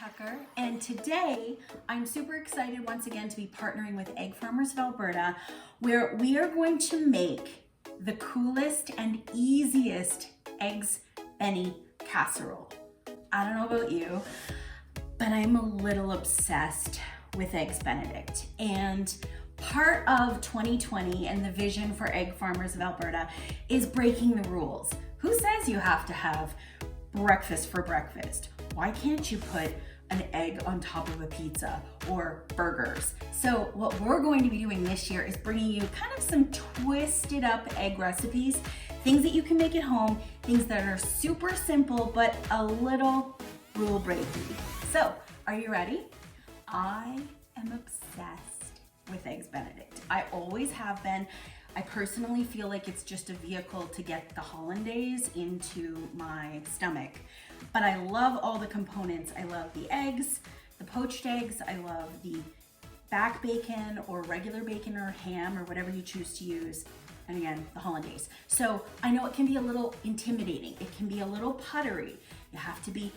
Tucker, and today I'm super excited once again to be partnering with Egg Farmers of Alberta, where we are going to make the coolest and easiest eggs Benny casserole. I don't know about you, but I'm a little obsessed with Eggs Benedict, and part of 2020 and the vision for Egg Farmers of Alberta is breaking the rules. Who says you have to have breakfast for breakfast? Why can't you put an egg on top of a pizza or burgers? So what we're going to be doing this year is bringing you kind of some twisted up egg recipes, things that you can make at home, things that are super simple but a little rule breaking. So are you ready? I am obsessed with Eggs Benedict. I always have been. I personally feel like it's just a vehicle to get the Hollandaise into my stomach. But I love all the components. I love the eggs, the poached eggs. I love the back bacon or regular bacon or ham or whatever you choose to use. And again, the Hollandaise. So I know it can be a little intimidating. It can be a little puttery. You have to be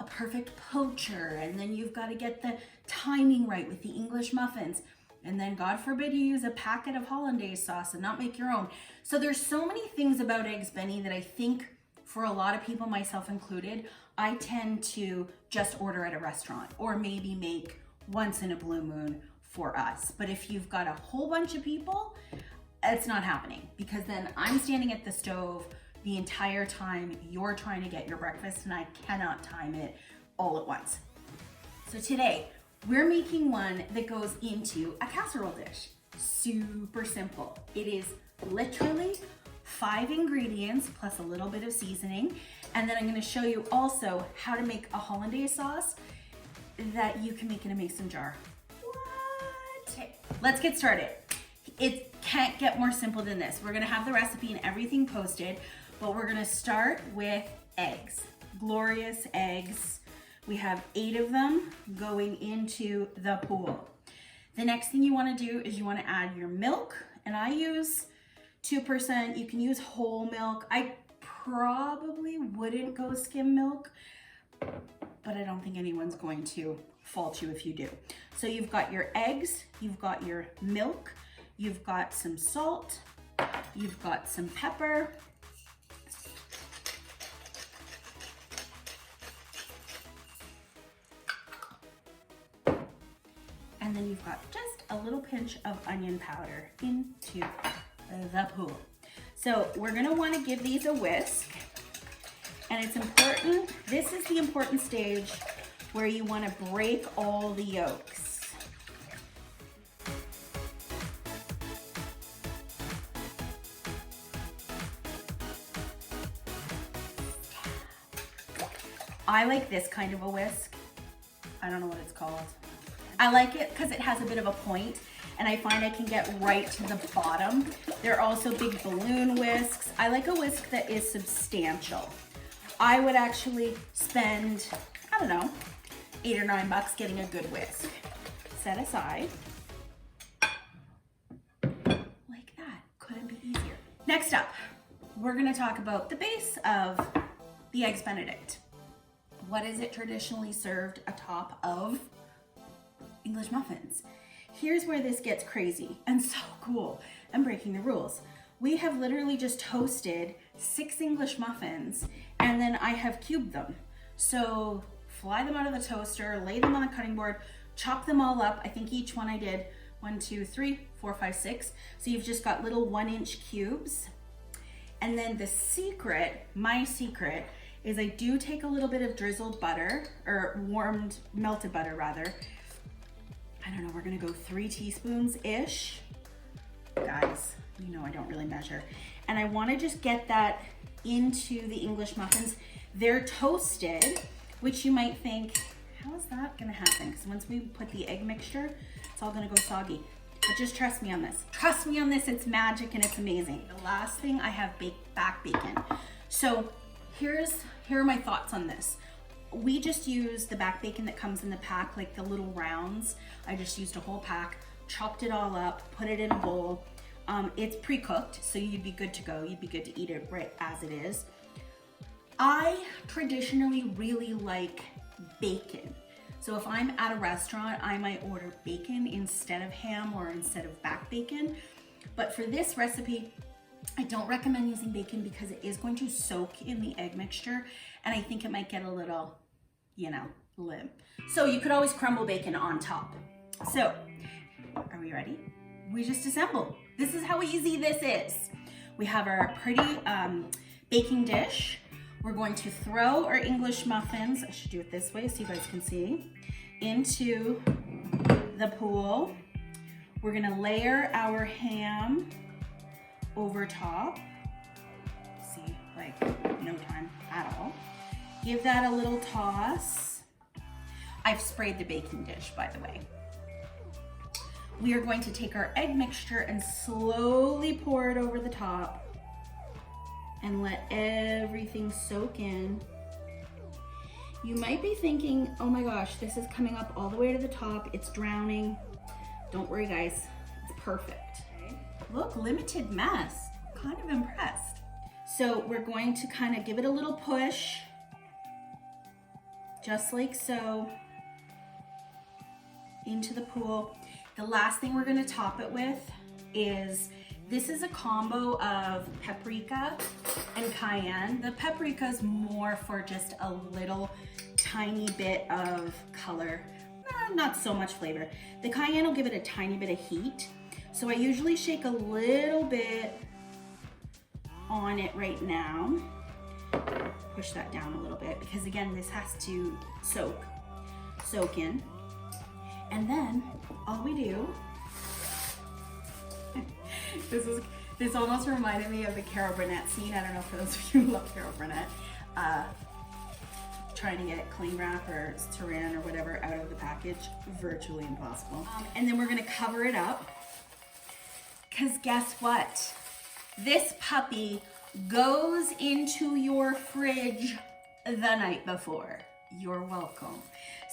a perfect poacher, and then you've got to get the timing right with the English muffins. And then God forbid you use a packet of Hollandaise sauce and not make your own. So there's so many things about Eggs Benny that I think for a lot of people, myself included, I tend to just order at a restaurant or maybe make once in a blue moon for us. But if you've got a whole bunch of people, it's not happening, because then I'm standing at the stove the entire time you're trying to get your breakfast and I cannot time it all at once. So today, we're making one that goes into a casserole dish. Super simple. It is literally 5 ingredients plus a little bit of seasoning. And then I'm gonna show you also how to make a Hollandaise sauce that you can make in a Mason jar. What? Okay, let's get started. It can't get more simple than this. We're gonna have the recipe and everything posted, but we're gonna start with eggs. Glorious eggs. We have 8 of them going into the pool. The next thing you want to do is you want to add your milk, and I use 2%. You can use whole milk. I probably wouldn't go skim milk, but I don't think anyone's going to fault you if you do. So you've got your eggs, you've got your milk, you've got some salt, you've got some pepper, and then you've got just a little pinch of onion powder into the pool. So we're gonna wanna give these a whisk, and it's important, this is the important stage where you wanna break all the yolks. I like this kind of a whisk. I don't know what it's called. I like it because it has a bit of a point, and I find I can get right to the bottom. There are also big balloon whisks. I like a whisk that is substantial. I would actually spend, I don't know, $8 or $9 getting a good whisk. Set aside. Like that. Couldn't be easier. Next up, we're gonna talk about the base of the Eggs Benedict. What is it traditionally served atop of English muffins? Here's where this gets crazy and so cool and breaking the rules. We have literally just toasted 6 English muffins, and then I have cubed them. So fly them out of the toaster, lay them on the cutting board, chop them all up. I think each one I did 1, 2, 3, 4, 5, 6. So you've just got little 1-inch cubes. And then the secret, my secret, is I do take a little bit of drizzled butter, or melted butter rather. I don't know, we're gonna go 3 teaspoons-ish. Guys, you know I don't really measure. And I wanna just get that into the English muffins. They're toasted, which you might think, how is that gonna happen? Because once we put the egg mixture, it's all gonna go soggy. But just trust me on this. Trust me on this, it's magic and it's amazing. The last thing, I have back bacon. So here are my thoughts on this. We just use the back bacon that comes in the pack, like the little rounds. I just used a whole pack, chopped it all up, put it in a bowl. It's pre-cooked, so you'd be good to go. You'd be good to eat it right as it is. I traditionally really like bacon. So if I'm at a restaurant, I might order bacon instead of ham or instead of back bacon. But for this recipe, I don't recommend using bacon because it is going to soak in the egg mixture, and I think it might get a little, you know, limp. So you could always crumble bacon on top. So, are we ready? We just assemble. This is how easy this is. We have our pretty baking dish. We're going to throw our English muffins, I should do it this way so you guys can see, into the pool. We're gonna layer our ham over top. See, like no time at all. Give that a little toss. I've sprayed the baking dish, by the way. We are going to take our egg mixture and slowly pour it over the top and let everything soak in. You might be thinking, oh my gosh, this is coming up all the way to the top. It's drowning. Don't worry, guys. It's perfect. Okay. Look, limited mess. Kind of impressed. So we're going to kind of give it a little push, just like so, into the pool. The last thing we're gonna top it with is, this is a combo of paprika and cayenne. The paprika is more for just a little tiny bit of color, not so much flavor. The cayenne will give it a tiny bit of heat. So I usually shake a little bit on it right now. Push that down a little bit because again, this has to soak in. And then all we do, this almost reminded me of the Carol Burnett scene. I don't know for those of you who love Carol Burnett, trying to get cling wrap or saran or whatever out of the package, virtually impossible. And then we're gonna cover it up, because guess what? This puppy goes into your fridge the night before. You're welcome.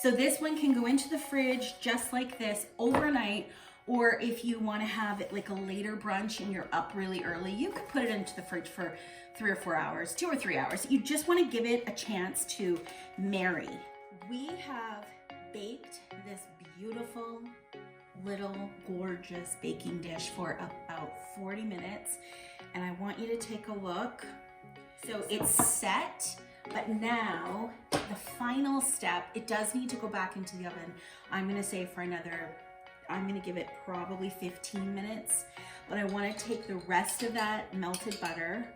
So this one can go into the fridge just like this overnight, or if you want to have it like a later brunch and you're up really early, you could put it into the fridge for 3 or 4 hours, 2 or 3 hours. You just want to give it a chance to marry. We have baked this beautiful little gorgeous baking dish for about 40 minutes, and I want you to take a look. So it's set, but now the final step, it does need to go back into the oven. I'm gonna say for another, I'm gonna give it probably 15 minutes, but I wanna take the rest of that melted butter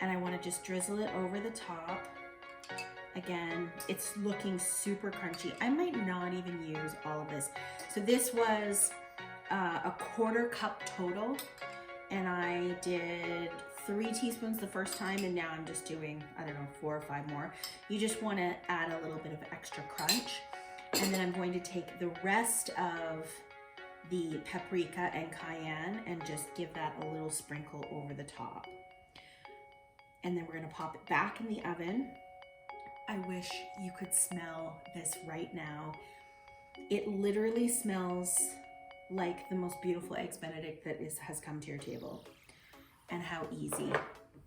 and I wanna just drizzle it over the top. Again, it's looking super crunchy. I might not even use all of this. So this was a 1/4 cup total, and I did 3 teaspoons the first time, and now I'm just doing, I don't know, 4 or 5 more. You just wanna add a little bit of extra crunch. And then I'm going to take the rest of the paprika and cayenne and just give that a little sprinkle over the top. And then we're gonna pop it back in the oven. I wish you could smell this right now. It literally smells like the most beautiful eggs Benedict that has come to your table. And how easy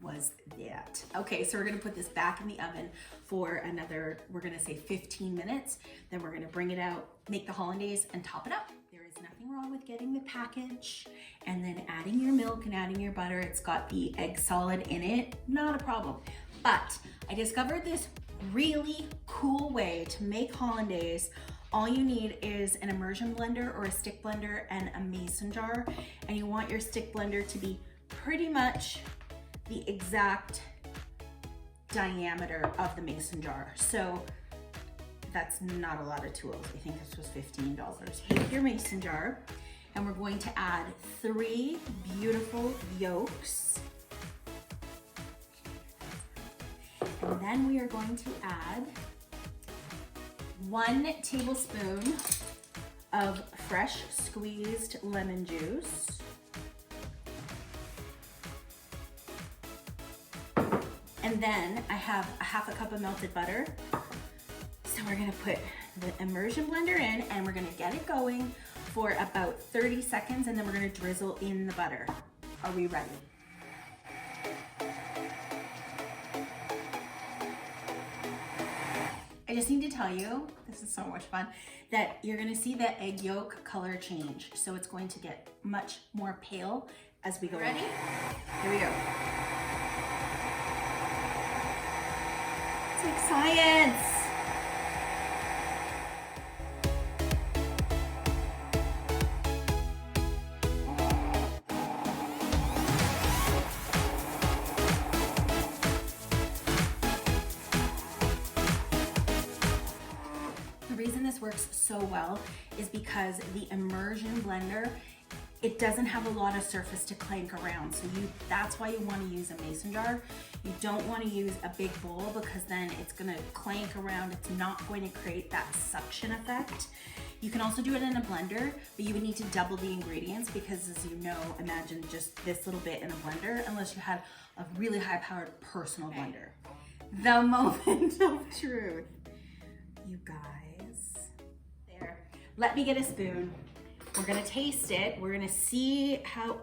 was that? Okay, so we're gonna put this back in the oven for another, we're gonna say 15 minutes. Then we're gonna bring it out, make the hollandaise, and top it up. There is nothing wrong with getting the package and then adding your milk and adding your butter. It's got the egg solid in it, not a problem. But I discovered this really cool way to make hollandaise. All you need is an immersion blender or a stick blender and a mason jar. And you want your stick blender to be pretty much the exact diameter of the mason jar. So that's not a lot of tools. I think this was $15. Take your mason jar and we're going to add 3 beautiful yolks. And then we are going to add 1 tablespoon of fresh squeezed lemon juice. And then I have a 1/2 cup of melted butter. So we're gonna put the immersion blender in and we're gonna get it going for about 30 seconds and then we're gonna drizzle in the butter. Are we ready? just need to tell you, this is so much fun, that you're gonna see the egg yolk color change. So it's going to get much more pale as we go. Ready? Here we go. It's like science. The reason this works so well is because the immersion blender, it doesn't have a lot of surface to clank around. So that's why you want to use a mason jar. You don't want to use a big bowl because then it's going to clank around. It's not going to create that suction effect. You can also do it in a blender, but you would need to double the ingredients because, as you know, imagine just this little bit in a blender unless you had a really high powered personal blender. The moment of truth. You guys. There. Let me get a spoon. We're gonna taste it. We're gonna see how, oh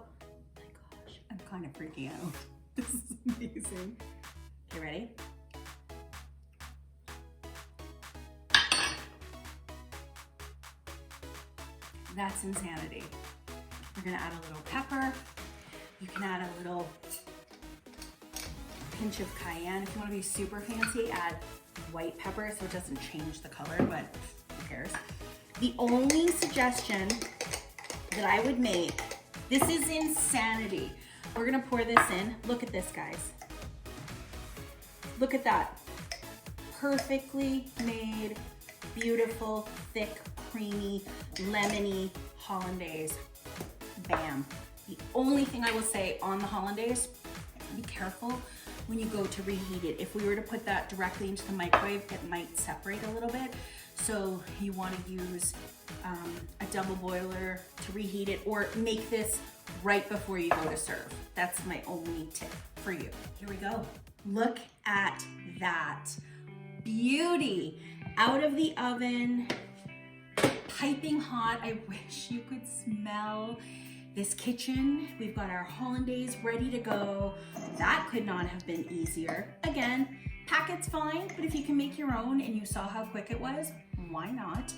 my gosh, I'm kind of freaking out. This is amazing. Okay, ready? That's insanity. We're gonna add a little pepper. You can add a little pinch of cayenne. If you wanna be super fancy, add white pepper so it doesn't change the color, but who cares? The only suggestion that I would make, this is insanity. We're gonna pour this in. Look at this, guys. Look at that. Perfectly made, beautiful, thick, creamy, lemony hollandaise. Bam. The only thing I will say on the hollandaise, be careful when you go to reheat it. If we were to put that directly into the microwave, it might separate a little bit. So you want to use a double boiler to reheat it, or make this right before you go to serve. That's my only tip for you. Here we go. Look at that beauty. Out of the oven, piping hot. I wish you could smell this kitchen. We've got our hollandaise ready to go. That could not have been easier. Again, packet's fine, but if you can make your own and you saw how quick it was, why not?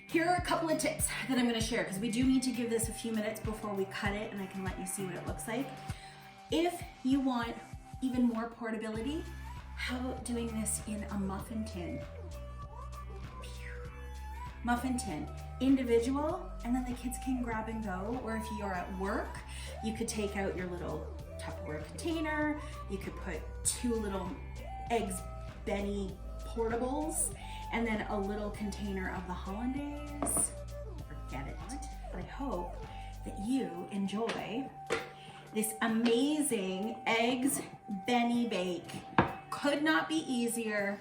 Here are a couple of tips that I'm gonna share because we do need to give this a few minutes before we cut it and I can let you see what it looks like. If you want even more portability, how about doing this in a muffin tin? Muffin tin, individual, and then the kids can grab and go. Or if you're at work, you could take out your little Tupperware container. You could put 2 little Eggs Benny portables, and then a little container of the hollandaise. Forget it. But I hope that you enjoy this amazing Eggs Benny bake. Could not be easier.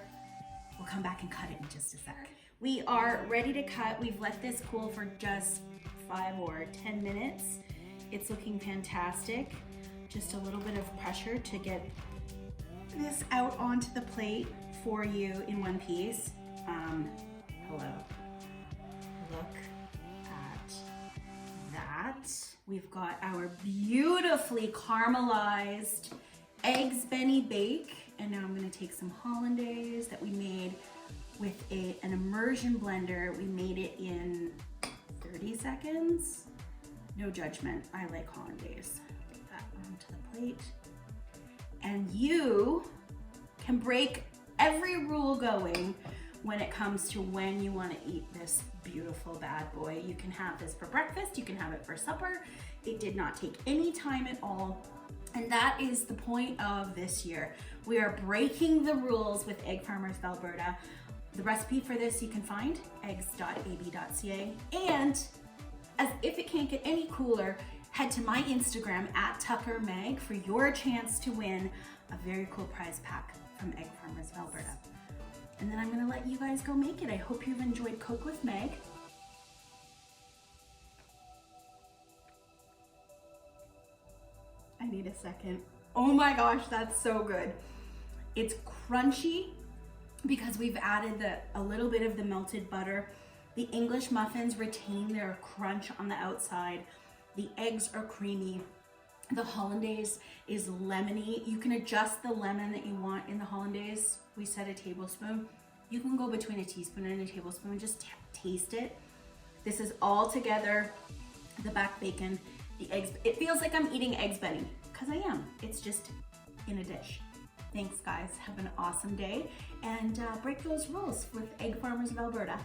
We'll come back and cut it in just a sec. We are ready to cut. We've let this cool for just 5 or 10 minutes. It's looking fantastic. Just a little bit of pressure to get this out onto the plate for you in one piece. Hello. Look at that. We've got our beautifully caramelized Eggs Benny bake. And now I'm gonna take some hollandaise that we made with an immersion blender. We made it in 30 seconds. No judgment, I like hollandaise. Get that onto the plate. And you can break every rule going when it comes to when you want to eat this beautiful bad boy. You can have this for breakfast, you can have it for supper. It did not take any time at all. And that is the point of this year. We are breaking the rules with Egg Farmers of Alberta. The recipe for this you can find eggs.ab.ca. And as if it can't get any cooler, head to my Instagram @TuckerMag for your chance to win a very cool prize pack from Egg Farmers of Alberta. And then I'm gonna let you guys go make it. I hope you've enjoyed Cook with Meg. I need a second. Oh my gosh, that's so good. It's crunchy because we've added a little bit of the melted butter. The English muffins retain their crunch on the outside. The eggs are creamy. The hollandaise is lemony. You can adjust the lemon that you want in the hollandaise. We said a tablespoon. You can go between a teaspoon and a tablespoon, just taste it. This is all together, the back bacon, the eggs. It feels like I'm eating eggs Benny, because I am. It's just in a dish. Thanks guys, have an awesome day, and break those rules with Egg Farmers of Alberta.